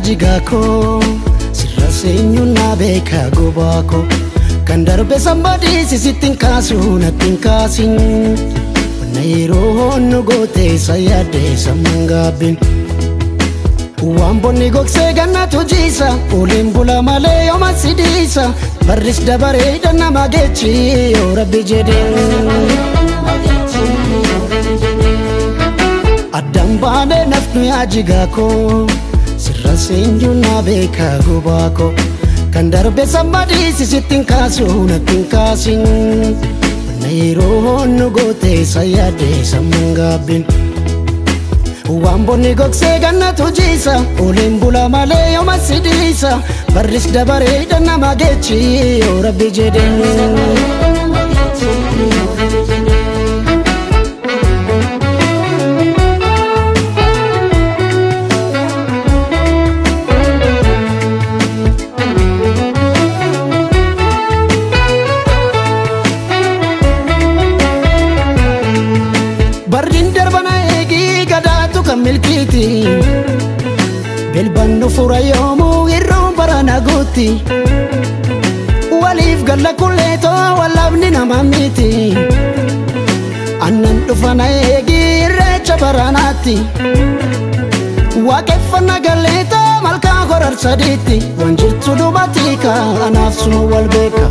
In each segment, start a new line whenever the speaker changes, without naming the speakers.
jigako sirra seenyu na beeka gobako kan darbe somebody sisittin kaasu nattin kaasin wanna yeroo nu goote sayade samangabin waan bonni gogsee gannatu jiisa uleen bula malee yooma sidiisa barris dabareedha nama geechi yoo rabbi jedhee addaan baanee nafnu yaa jigako sirra seenyu na beeka gobako kan darbe somebody sisittin kaasu nattin kaasin wanna yeroo nu goote sayade samangabin waan bonni gogsee gannatu jiisa uleen bula malee yooma sidiisa barris dabareedha nama geechi yoo rabbi jedhee barrin darbana eegii gadaatu kan milkiiti bilbannu fura yoomuu irroon barana guutti waliif galla kulleetoo wallabni nama miti annan dhufana eegii irreecha baranaatti waaqeffanna galleetoo malkaa horar sadiitti waan jirtu dubatika anaaf suma wal beeka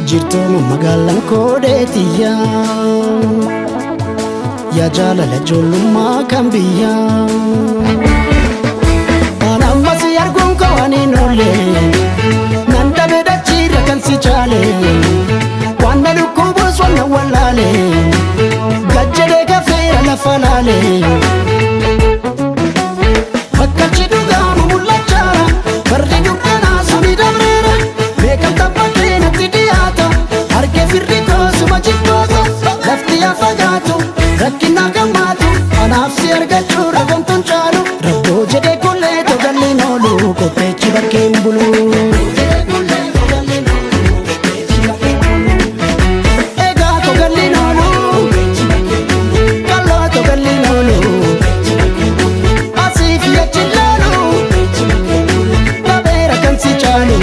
jirtooma magaalaan koodheetiyya yaa jaalala ijoollummaa kan biyya an ammas arguun koo aniin oolle nan dhabe dachiirra kan si chaale waan na dhukkubuus wanna wallaale gajjadee gafeera lafa laale bakkachi dhugaamu mul'achaara barri dukkanaa suni dabreera beekamta bakkee natti dhiyaata harkee firri koosuma jibboota lafti yaa fagaatu rakkina gammaatu anaaf si argachuu ragontuun caalu rabboo jedhee kullee togalleen oolu qopheechi bakkeen bulu egaa togalleen oolu kalloo togalleen oolu asiif yachin laalu dhabeera kan si caalu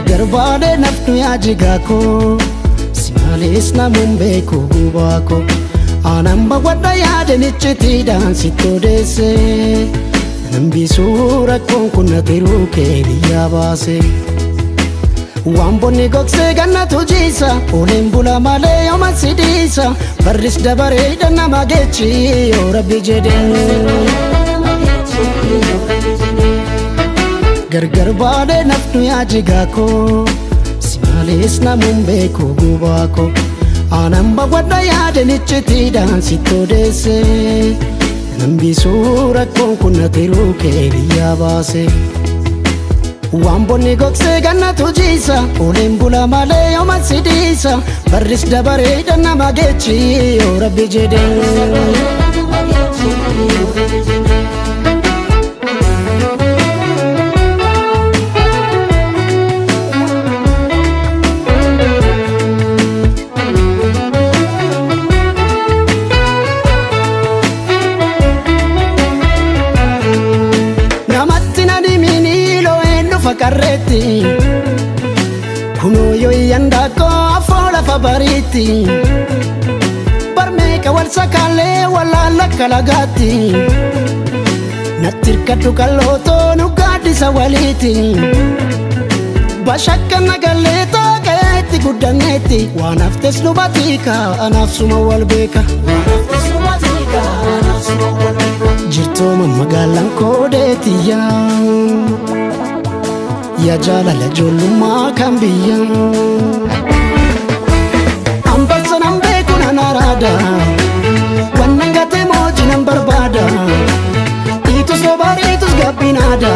barbaade nafnu yaa jigako si malees namuun beeku gubako aanan bawwadha yaadanichitiidhaan sitti odeesse nambisuu rakkoon kun natiruu kee biyyaa baase waan bonni gogsee gannatu jiisa uleen bula malee yooma sidiisa barris dabareedha nama geechi yoo rabbi jedhee gargar baade nafnu yaa jigako si malees namuun beeku gubako aanan bawwadha yaadanichitiidhaan sitti odeesse nambisuu rakkoon kun natiruu kee biyyaa baase waan bonni gogsee gannatu jiisa uleen bula malee yooma sidiisa barris dabareedha nama geechi yoo rabbi jedhee fakarreetti kunoo yoo iyyandakoo afoo lafa bariitti barmeeka wal sakaalee wallaalla kalagaatti natti hirkadhu qallootoo nu gaaddisa waliiti bashakka nagalleetoo qayeetti guddanneetti waan haftes nu batiika anaaf suma wal beeka jirtooma magaalaan koodheetiyyaa yaa jaalala ijoollummaa kan biyya ambassa nan beeku nan araada wannan gatee mootii nan barbaada itus sobariitus gabbinaada